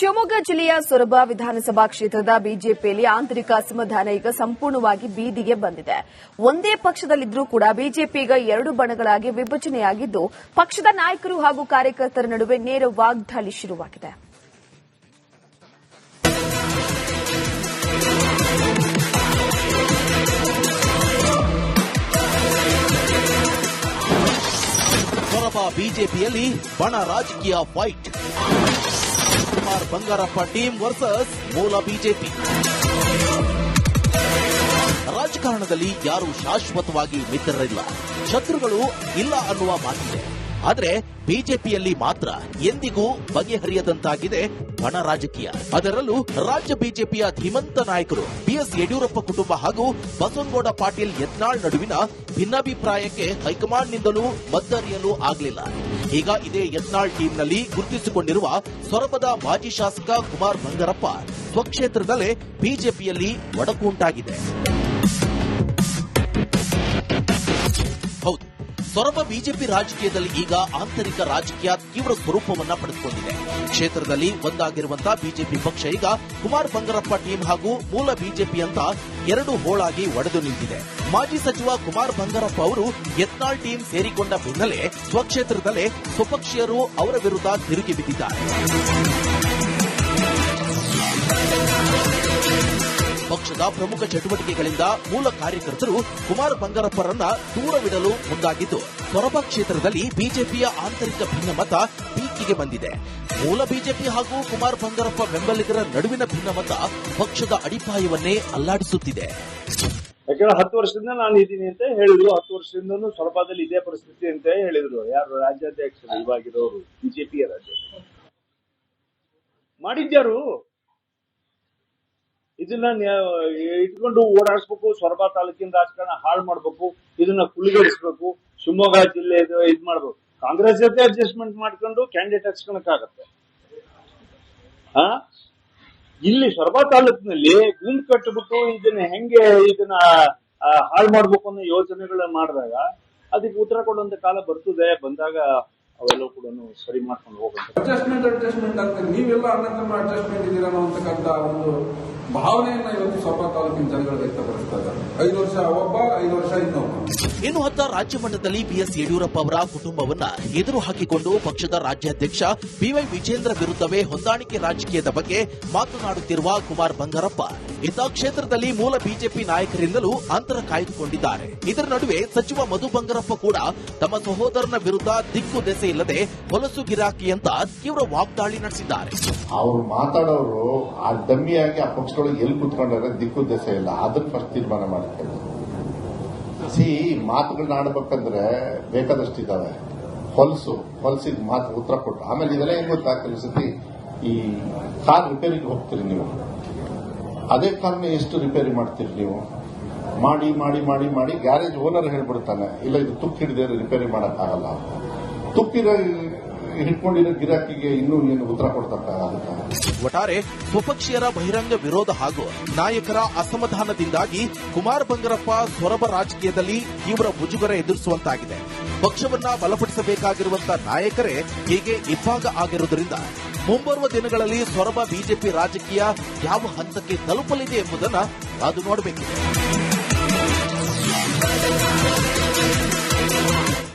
ಶಿವಮೊಗ್ಗ ಜಿಲ್ಲೆಯ ಸೊರಬ ವಿಧಾನಸಭಾ ಕ್ಷೇತ್ರದ ಬಿಜೆಪಿಯಲ್ಲಿ ಆಂತರಿಕ ಅಸಮಾಧಾನ ಈಗ ಸಂಪೂರ್ಣವಾಗಿ ಬೀದಿಗೆ ಬಂದಿದೆ. ಒಂದೇ ಪಕ್ಷದಲ್ಲಿದ್ದರೂ ಕೂಡ ಬಿಜೆಪಿ ಈಗ ಎರಡು ಬಣಗಳಾಗಿ ವಿಭಜನೆಯಾಗಿದ್ದು, ಪಕ್ಷದ ನಾಯಕರು ಹಾಗೂ ಕಾರ್ಯಕರ್ತರ ನಡುವೆ ನೇರ ವಾಗ್ದಾಳಿ ಶುರುವಾಗಿದೆ. ಸೊರಬ ಬಿಜೆಪಿಯಲ್ಲಿ ಬಣ ರಾಜಕೀಯ fight. Kumar Bangarappa team versus ಮೂಲ ಬಿಜೆಪಿ. ರಾಜಕಾರಣದಲ್ಲಿ ಯಾರು ಶಾಶ್ವತವಾಗಿ ಮಿತ್ರರಿಲ್ಲ, ಶತ್ರುಗಳು ಇಲ್ಲ ಅನ್ನುವ ಮಾತಿದೆ. ಆದರೆ ಬಿಜೆಪಿಯಲ್ಲಿ ಮಾತ್ರ ಎಂದಿಗೂ ಬಗೆಹರಿಯದಂತಾಗಿದೆ ಬಣ ರಾಜಕೀಯ. ಅದರಲ್ಲೂ ರಾಜ್ಯ ಬಿಜೆಪಿಯ ಧೀಮಂತ ನಾಯಕರು ಬಿಎಸ್ ಯಡಿಯೂರಪ್ಪ ಕುಟುಂಬ ಹಾಗೂ ಬಸವನಗೌಡ ಪಾಟೀಲ್ ಯತ್ನಾಳ್ ನಡುವಿನ ಭಿನ್ನಾಭಿಪ್ರಾಯಕ್ಕೆ ಹೈಕಮಾಂಡ್ನಿಂದಲೂ ಮದ್ದರಿಯಲು ಆಗಲಿಲ್ಲ. ಈಗ ಇದೇ ಯತ್ನಾಳ್ ಟೀಮ್ನಲ್ಲಿ ಗುರುತಿಸಿಕೊಂಡಿರುವ ಸೊರಬದ ಮಾಜಿ ಶಾಸಕ ಕುಮಾರ್ ಬಂಗಾರಪ್ಪ ಸ್ವಕ್ಷೇತ್ರದಲ್ಲೇ ಬಿಜೆಪಿಯಲ್ಲಿ ಒಡಕು ಉಂಟಾಗಿದೆ. ಹೌದು, ಸೊರಬ ಬಿಜೆಪಿ ರಾಜಕೀಯದಲ್ಲಿ ಈಗ ಆಂತರಿಕ ರಾಜಕೀಯ ತೀವ್ರ ಸ್ವರೂಪವನ್ನ ಪಡೆದುಕೊಂಡಿದೆ. ಕ್ಷೇತ್ರದಲ್ಲಿ ಒಂದಾಗಿರುವಂತಹ ಬಿಜೆಪಿ ಪಕ್ಷ ಈಗ ಕುಮಾರ್ ಬಂಗಾರಪ್ಪ ಟೀಮ್ ಹಾಗೂ ಮೂಲ ಬಿಜೆಪಿ ಅಂತ ಎರಡು ಹೋಳಾಗಿ ಒಡೆದು ನಿಂತಿದೆ. ಮಾಜಿ ಸಚಿವ ಕುಮಾರ್ ಬಂಗಾರಪ್ಪ ಅವರು ಯತ್ನಾಳ್ ಟೀಮ್ ಸೇರಿಕೊಂಡ ಬೆನ್ನಲ್ಲೇ ಸ್ವಕ್ಷೇತ್ರದಲ್ಲೇ ಸ್ವಪಕ್ಷೀಯರು ಅವರ ವಿರುದ್ಧ ತಿರುಗಿ ಬಿದ್ದಿದ್ದಾರೆ. ಪಕ್ಷದ ಪ್ರಮುಖ ಚಟುವಟಿಕೆಗಳಿಂದ ಮೂಲ ಕಾರ್ಯಕರ್ತರು ಕುಮಾರ್ ಬಂಗಾರಪ್ಪರನ್ನ ದೂರವಿಡಲು ಮುಂದಾಗಿದ್ದು, ಸೊರಬ ಕ್ಷೇತ್ರದಲ್ಲಿ ಬಿಜೆಪಿಯ ಆಂತರಿಕ ಭಿನ್ನಮತ ಪೀಕಿಗೆ ಬಂದಿದೆ. ಮೂಲ ಬಿಜೆಪಿ ಹಾಗೂ ಕುಮಾರ್ ಬಂಗಾರಪ್ಪ ಬೆಂಬಲಿಗರ ನಡುವಿನ ಭಿನ್ನಮತ ಪಕ್ಷದ ಅಡಿಪಾಯವನ್ನೇ ಅಲ್ಲಾಡಿಸುತ್ತಿದೆ. ಯಾಕಂದ್ರೆ 10 ವರ್ಷದಿಂದ ನಾನು ಇದ್ದೀನಿ ಅಂತ ಹೇಳಿದ್ರು. 10 ವರ್ಷದಿಂದನೂ ಸೊರಬದಲ್ಲಿ ಇದೇ ಪರಿಸ್ಥಿತಿ ಅಂತ ಹೇಳಿದ್ರು. ಯಾರು ರಾಜ್ಯಾಧ್ಯಕ್ಷರು ಇವಾಗಿರೋರು ಬಿಜೆಪಿಯ ರಾಜ್ಯಾಧ್ಯಕ್ಷರು ಮಾಡಿದ್ಯಾರು ಇದನ್ನ ಇಟ್ಕೊಂಡು ಓಡಾಡಿಸ್ಬೇಕು, ಸೊರಬ ತಾಲೂಕಿನ ರಾಜಕಾರಣ ಹಾಳು ಮಾಡ್ಬೇಕು, ಇದನ್ನ ಕುಳಿಗಡಿಸ್ಬೇಕು, ಶಿವಮೊಗ್ಗ ಜಿಲ್ಲೆ ಇದ್ ಮಾಡ್ಬೇಕು. ಕಾಂಗ್ರೆಸ್ ಜೊತೆ ಅಡ್ಜಸ್ಟ್ಮೆಂಟ್ ಮಾಡ್ಕೊಂಡು ಕ್ಯಾಂಡಿಡೇಟ್ ಹಚ್ಕೊಳಕ್ಕಾಗತ್ತೆ. ಇಲ್ಲಿ ಸೊರಬ ತಾಲೂಕಿನಲ್ಲಿ ಗುಂಪು ಕಟ್ಟಿಬಿಟ್ಟು ಇದನ್ನ ಹಾಳು ಮಾಡ್ಬೇಕು ಅನ್ನೋ ಯೋಜನೆಗಳನ್ನ ಮಾಡಿದಾಗ ಅದಕ್ಕೆ ಉತ್ತರ ಕೊಡುವಂತ ಕಾಲ ಬರ್ತದೆ. ಬಂದಾಗ ಅವೆಲ್ಲ ಕೂಡ ಸರಿ ಮಾಡ್ಕೊಂಡು ಹೋಗುತ್ತೆ. ಅಡ್ಜಸ್ಟ್ಮೆಂಟ್ ಅಂತ ನೀವೆಲ್ಲ ಅನ್ನಕ್ರಮ ಅಡ್ಜಸ್ಟ್ಮೆಂಟ್ ಇದೀರ ಅನ್ನೋಂತಕ್ಕಂಥ ಒಂದು ಭಾವನೆಯನ್ನ ಇವತ್ತು ಸೊರಬ ತಾಲೂಕಿನ ಜನಗಳು ವ್ಯಕ್ತಪಡಿಸ್ತಾ ಇದ್ದಾರೆ. 5 ವರ್ಷ ಒಬ್ಬ, 5 ವರ್ಷ ಇನ್ನೊಬ್ಬ. ಇನ್ನು ಹತ್ತ ರಾಜ್ಯ ಮಟ್ಟದಲ್ಲಿ ಬಿಎಸ್ ಯಡಿಯೂರಪ್ಪ ಅವರ ಕುಟುಂಬವನ್ನ ಎದುರು ಹಾಕಿಕೊಂಡು ಪಕ್ಷದ ರಾಜ್ಯಾಧ್ಯಕ್ಷ ಬಿವೈ ವಿಜೇಂದ್ರ ವಿರುದ್ಧವೇ ಹೊಂದಾಣಿಕೆ ರಾಜಕೀಯದ ಬಗ್ಗೆ ಮಾತನಾಡುತ್ತಿರುವ ಕುಮಾರ್ ಬಂಗಾರಪ್ಪ ಇತ್ತ ಕ್ಷೇತ್ರದಲ್ಲಿ ಮೂಲ ಬಿಜೆಪಿ ನಾಯಕರಿಂದಲೂ ಅಂತರ ಕಾಯ್ದುಕೊಂಡಿದ್ದಾರೆ. ಇದರ ನಡುವೆ ಸಚಿವ ಮಧು ಬಂಗಾರಪ್ಪ ಕೂಡ ತಮ್ಮ ಸಹೋದರನ ವಿರುದ್ಧ ದಿಕ್ಕು ದೆಸೆ ಇಲ್ಲದೆ ಹೊಲಸು ಗಿರಾಕಿ ಅಂತ ತೀವ್ರ ವಾಗ್ದಾಳಿ ನಡೆಸಿದ್ದಾರೆ. ಅವರು ಮಾತಾಡೋರು ಆ ಡಮ್ಮಿಯಾಗಿ ಆ ಪಕ್ಷಗಳು ಎಲ್ಲಿ ಕುತ್ಕೊಂಡ್ರೆ ದಿಕ್ಕು ದೆಸೆ ಇಲ್ಲ, ಅದನ್ನ ಫಸ್ಟ್ ತೀರ್ಮಾನ ಮಾಡ್ತಾರೆ. ಮಾತುಗಳನ್ನ ಆಡ್ಬೇಕಂದ್ರೆ ಬೇಕಾದಷ್ಟಿದ್ದಾವೆ. ಹೊಲಸಿದ ಮಾತು ಉತ್ತರ ಕೊಟ್ಟು ಆಮೇಲೆ ಇದೆಲ್ಲ ಹೆಂಗ್ ಗೊತ್ತಾಗ್ತಿಲ್ಲ. ಸತಿ ಈ ಕಾರ್ ರಿಪೇರಿಗೆ ಹೋಗ್ತೀರಿ ನೀವು, ಅದೇ ಕಾರ್ನ ಎಷ್ಟು ರಿಪೇರಿ ಮಾಡ್ತೀರಿ ನೀವು? ಮಾಡಿ ಮಾಡಿ ಮಾಡಿ ಮಾಡಿ ಗ್ಯಾರೇಜ್ ಓನರ್ ಹೇಳ್ಬಿಡ್ತಾನೆ, ಇಲ್ಲ ಇದು ತುಕ್ಕು ಹಿಡಿದೇ ರಿಪೇರಿ ಮಾಡಕ್ಕಾಗಲ್ಲ. ತುಕ್ಕಿರೋ ಹಿಡ್ಕೊಂಡಿರೋ ಗಿರಾಕಿಗೆ ಇನ್ನೂ ಏನು ಉತ್ತರ ಕೊಡ್ತಕ್ಕಾಗಲ್ಲ. ಒಟ್ಟಾರೆ ಸ್ವಪಕ್ಷೀಯರ ಬಹಿರಂಗ ವಿರೋಧ ಹಾಗೂ ನಾಯಕರ ಅಸಮಾಧಾನದಿಂದಾಗಿ ಕುಮಾರ್ ಬಂಗಾರಪ್ಪ ಸೊರಬ ರಾಜಕೀಯದಲ್ಲಿ ತೀವ್ರ ಮುಜುಗರ ಎದುರಿಸುವಂತಾಗಿದೆ. ಪಕ್ಷವನ್ನ ಬಲಪಡಿಸಬೇಕಾಗಿರುವಂತಹ ನಾಯಕರೇ ಹೀಗೆ ಇಬ್ಬಾಗ ಆಗಿರುವುದರಿಂದ ಮುಂಬರುವ ದಿನಗಳಲ್ಲಿ ಸೊರಬ ಬಿಜೆಪಿ ರಾಜಕೀಯ ಯಾವ ಹಂತಕ್ಕೆ ತಲುಪಲಿದೆ ಎಂಬುದನ್ನು ಕಾದು ನೋಡಬೇಕಿದೆ.